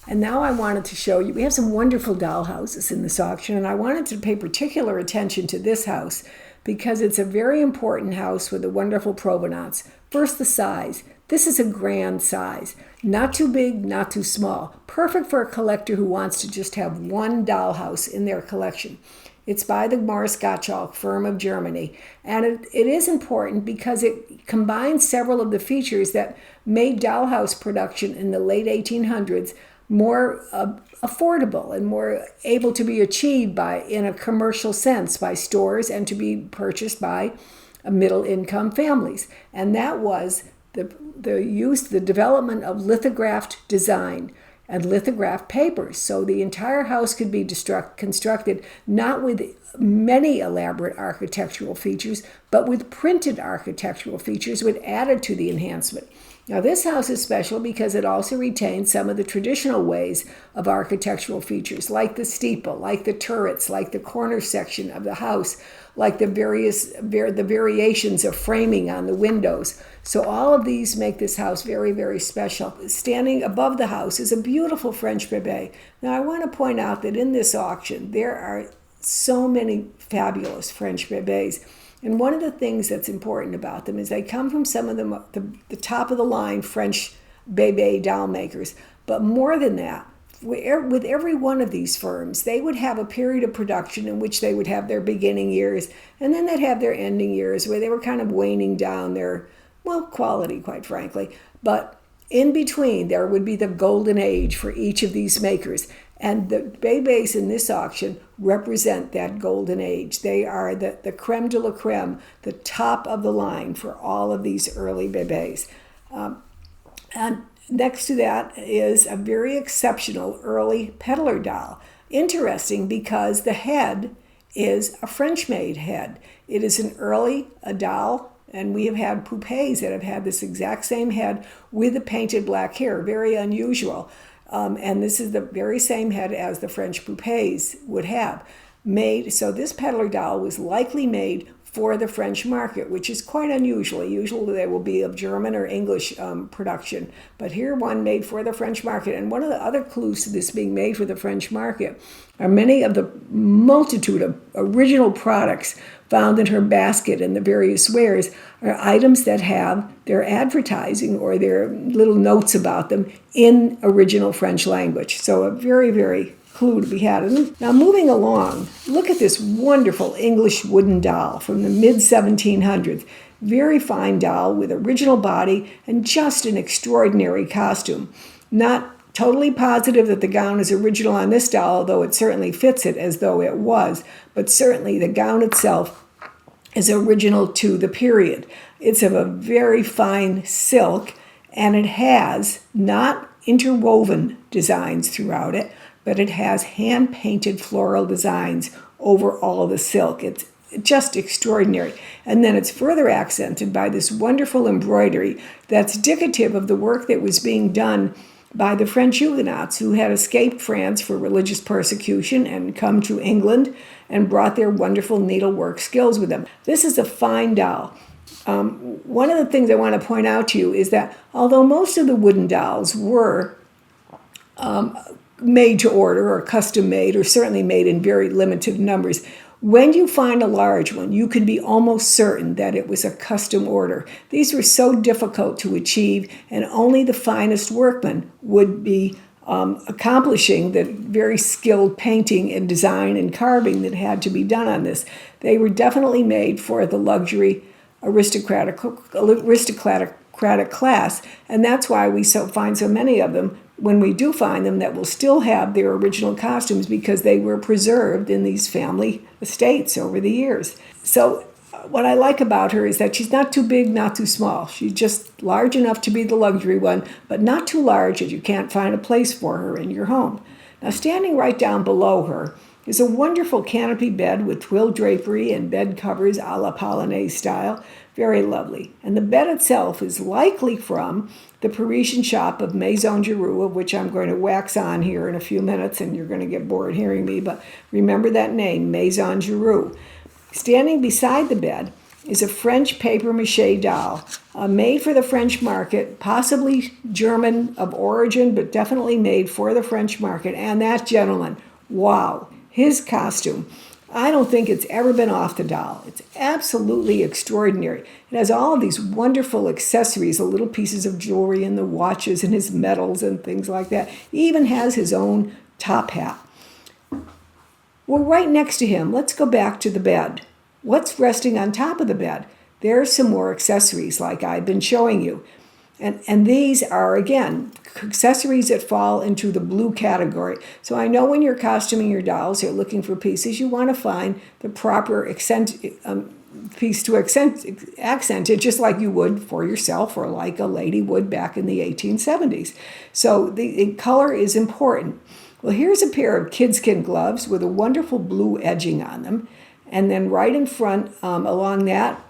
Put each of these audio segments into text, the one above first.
And now I wanted to show you, we have some wonderful doll houses in this auction, and I wanted to pay particular attention to this house because it's a very important house with a wonderful provenance. First, the size. This is a grand size. Not too big, not too small. Perfect for a collector who wants to just have one dollhouse in their collection. It's by the Morris Gottschalk firm of Germany, and it is important because it combines several of the features that made dollhouse production in the late 1800s more affordable and more able to be achieved in a commercial sense by stores and to be purchased by middle-income families. And that was the development of lithographed design and lithographed papers. So the entire house could be constructed not with many elaborate architectural features, but with printed architectural features which added to the enhancement. Now, this house is special because it also retains some of the traditional ways of architectural features, like the steeple, like the turrets, like the corner section of the house, like the variations of framing on the windows. So all of these make this house very, very special. Standing above the house is a beautiful French bébé. Now, I want to point out that in this auction, there are so many fabulous French bébés. And one of the things that's important about them is they come from some of the top of the line French bébé doll makers. But more than that, with every one of these firms, they would have a period of production in which they would have their beginning years, and then they'd have their ending years where they were kind of waning down their, quality, quite frankly. But in between, there would be the golden age for each of these makers. And the bébés in this auction represent that golden age. They are the creme de la creme, the top of the line for all of these early bébés. And next to that is a very exceptional early peddler doll. Interesting because the head is a French-made head. It is an early doll, and we have had poupées that have had this exact same head with the painted black hair, very unusual. And this is the very same head as the French poupées would have. So this peddler doll was likely made for the French market, which is quite unusual. Usually they will be of German or English production. But here one made for the French market. And one of the other clues to this being made for the French market are many of the multitude of original products found in her basket and the various wares are items that have their advertising or their little notes about them in original French language. So a very, very clue to be had. And now moving along, look at this wonderful English wooden doll from the mid-1700s. Very fine doll with original body and just an extraordinary costume. Not totally positive that the gown is original on this doll, although it certainly fits it as though it was, but certainly the gown itself is original to the period. It's of a very fine silk, and it has not interwoven designs throughout it, but it has hand-painted floral designs over all the silk. It's just extraordinary. And then it's further accented by this wonderful embroidery that's indicative of the work that was being done by the French Huguenots who had escaped France for religious persecution and come to England and brought their wonderful needlework skills with them. This is a fine doll. One of the things I want to point out to you is that although most of the wooden dolls were made to order or custom made or certainly made in very limited numbers, when you find a large one, you can be almost certain that it was a custom order. These were so difficult to achieve, and only the finest workmen would be accomplishing the very skilled painting and design and carving that had to be done on this. They were definitely made for the luxury aristocratic class, and that's why we find so many of them when we do find them that will still have their original costumes because they were preserved in these family estates over the years. So what I like about her is that she's not too big, not too small. She's just large enough to be the luxury one, but not too large that you can't find a place for her in your home. Now, standing right down below her is a wonderful canopy bed with twill drapery and bed covers a la Polonaise style. Very lovely. And the bed itself is likely from the Parisian shop of Maison Giroux, of which I'm going to wax on here in a few minutes, and you're going to get bored hearing me, but remember that name, Maison Giroux. Standing beside the bed is a French papier-mâché doll made for the French market, possibly German of origin, but definitely made for the French market. And that gentleman, wow, his costume. I don't think it's ever been off the doll. It's absolutely extraordinary. It has all of these wonderful accessories, the little pieces of jewelry and the watches and his medals and things like that. He even has his own top hat. Well, right next to him, let's go back to the bed. What's resting on top of the bed? There's some more accessories like I've been showing you. And these are, again, accessories that fall into the blue category. So I know when you're costuming your dolls, you're looking for pieces, you want to find the proper piece to accent it, just like you would for yourself or like a lady would back in the 1870s. So the color is important. Well, here's a pair of kidskin gloves with a wonderful blue edging on them. And then right in front, along that,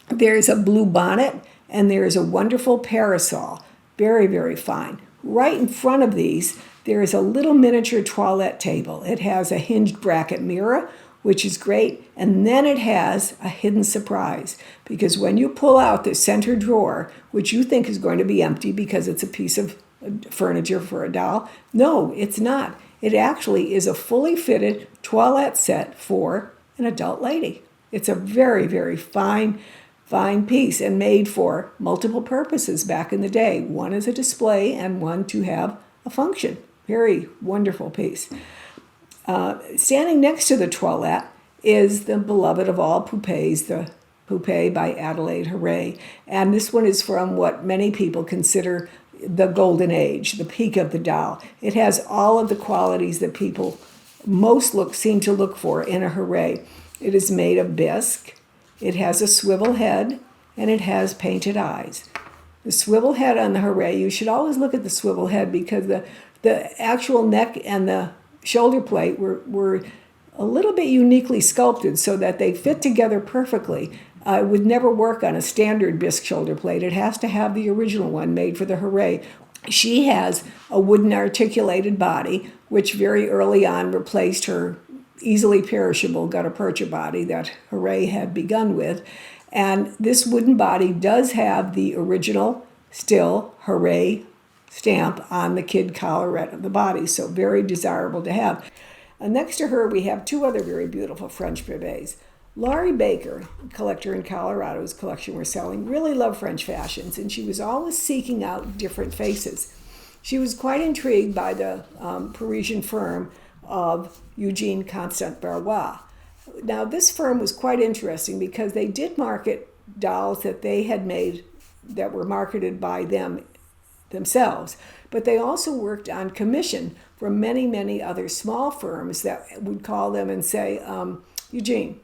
there's a blue bonnet and there's a wonderful parasol. Very, very fine. Right in front of these, there is a little miniature toilette table. It has a hinged bracket mirror, which is great. And then it has a hidden surprise. Because when you pull out the center drawer, which you think is going to be empty because it's a piece of furniture for a doll, no, it's not. It actually is a fully fitted toilette set for an adult lady. It's a very, very fine piece and made for multiple purposes back in the day. One is a display and one to have a function. Very wonderful piece. Standing next to the toilette is the beloved of all poupées, the Poupée by Adelaide Harré. And this one is from what many people consider the golden age, the peak of the doll. It has all of the qualities that people seem to look for in a Harré. It is made of bisque. It has a swivel head, and it has painted eyes. The swivel head on the Harré, you should always look at the swivel head because the actual neck and the shoulder plate were a little bit uniquely sculpted so that they fit together perfectly. It would never work on a standard bisque shoulder plate. It has to have the original one made for the Harré. She has a wooden articulated body, which very early on replaced her easily perishable gutta-percha body that Harré had begun with. And this wooden body does have the original, still, Harré stamp on the kid collarette of the body, so very desirable to have. Next to her, we have two other very beautiful French bébés. Laurie Baker, a collector in Colorado, whose collection we're selling, really loved French fashions, and she was always seeking out different faces. She was quite intrigued by the Parisian firm of Eugene Constant Barrois. Now, this firm was quite interesting because they did market dolls that they had made that were marketed by themselves, but they also worked on commission for many, many other small firms that would call them and say, Eugene,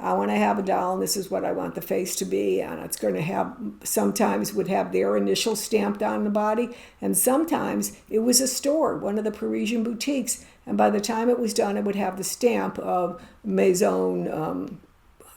I want to have a doll, and this is what I want the face to be, and it's going to have, sometimes would have their initial stamped on the body, and sometimes it was a store, one of the Parisian boutiques, and by the time it was done, it would have the stamp of Maison,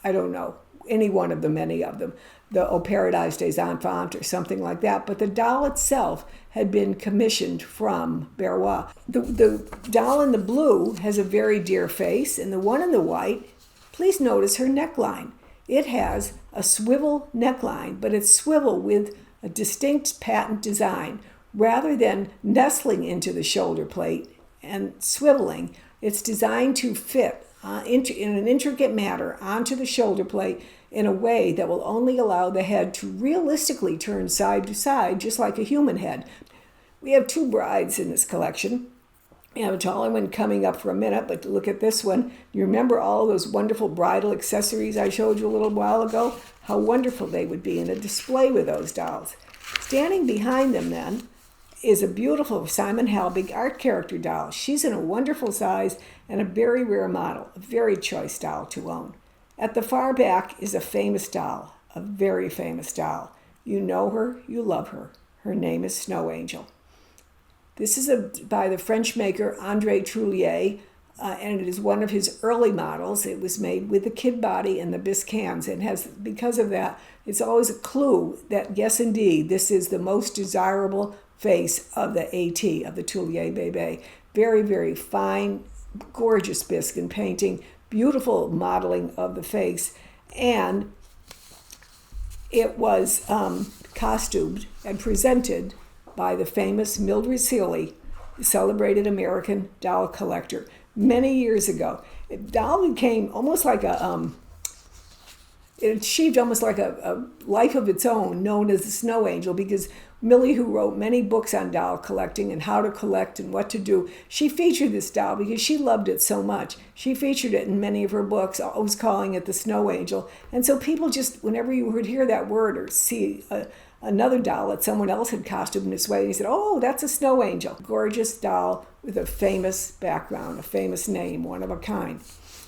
I don't know, any one of them, many of them, the Au Paradise des Enfants or something like that, but the doll itself had been commissioned from Barrois. The doll in the blue has a very dear face, and the one in the white, please notice her neckline. It has a swivel neckline, but it's swivel with a distinct patent design. Rather than nestling into the shoulder plate and swiveling, it's designed to fit in an intricate manner onto the shoulder plate in a way that will only allow the head to realistically turn side to side, just like a human head. We have two brides in this collection. We have a taller one coming up for a minute, but look at this one. You remember all those wonderful bridal accessories I showed you a little while ago? How wonderful they would be in a display with those dolls. Standing behind them then is a beautiful Simon Halbig art character doll. She's in a wonderful size and a very rare model, a very choice doll to own. At the far back is a famous doll, a very famous doll. You know her, you love her. Her name is Snow Angel. This is by the French maker André Trullier, and it is one of his early models. It was made with the kid body and the bisque hands, and because of that, it's always a clue that, yes, indeed, this is the most desirable face of the AT, of the Tullier Bébé. Very, very fine, gorgeous bisque and painting, beautiful modeling of the face, and It was costumed and presented by the famous Mildred Seeley, the celebrated American doll collector, many years ago. The doll became almost like it achieved almost like a life of its own, known as the Snow Angel, because Millie, who wrote many books on doll collecting and how to collect and what to do, she featured this doll because she loved it so much. She featured it in many of her books, always calling it the Snow Angel. And so people just, whenever you would hear that word or see another doll that someone else had costumed in this way, they said, oh, that's a Snow Angel. Gorgeous doll with a famous background, a famous name, one of a kind.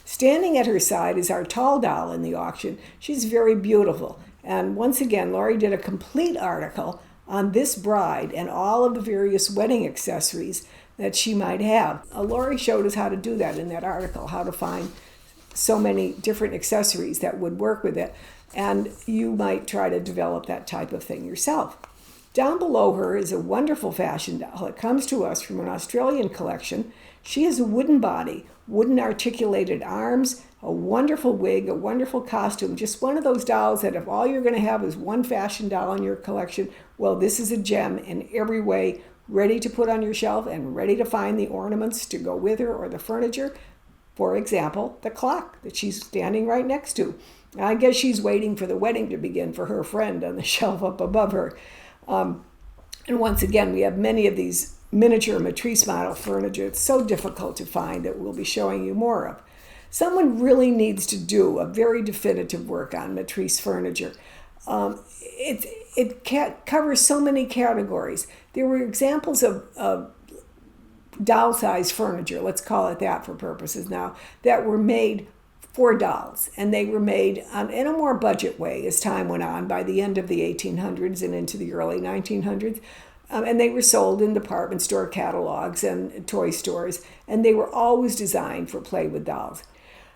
Standing at her side is our tall doll in the auction. She's very beautiful. And once again, Laurie did a complete article on this bride and all of the various wedding accessories that she might have. Laurie showed us how to do that in that article, how to find so many different accessories that would work with it. And you might try to develop that type of thing yourself. Down below her is a wonderful fashion doll. It comes to us from an Australian collection. She has a wooden body, wooden articulated arms, a wonderful wig, a wonderful costume, just one of those dolls that if all you're going to have is one fashion doll in your collection, well, this is a gem in every way, ready to put on your shelf and ready to find the ornaments to go with her or the furniture. For example, the clock that she's standing right next to. I guess she's waiting for the wedding to begin for her friend on the shelf up above her. And once again, we have many of these miniature Matrice model furniture. It's so difficult to find that we'll be showing you more of. Someone really needs to do a very definitive work on Matrice furniture. It covers so many categories. There were examples of doll-sized furniture, let's call it that for purposes now, that were made for dolls, and they were made in a more budget way as time went on by the end of the 1800s and into the early 1900s. And they were sold in department store catalogs and toy stores, and they were always designed for play with dolls.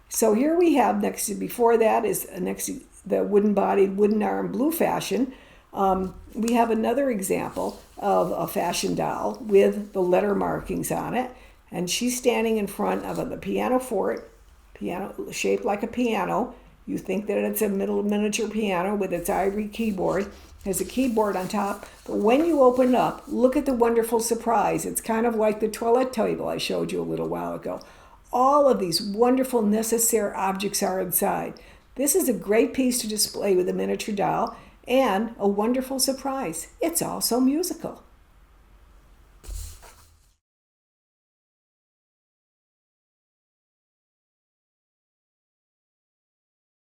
So here we have before that is next to the wooden-bodied, wooden-armed blue fashion. We have another example of a fashion doll with the letter markings on it, and she's standing in front of the pianoforte, piano shaped like a piano. You think that it's a miniature piano with its ivory keyboard. There's a keyboard on top, but when you open it up, look at the wonderful surprise. It's kind of like the toilet table I showed you a little while ago. All of these wonderful necessaire objects are inside. This is a great piece to display with a miniature doll and a wonderful surprise. It's also musical.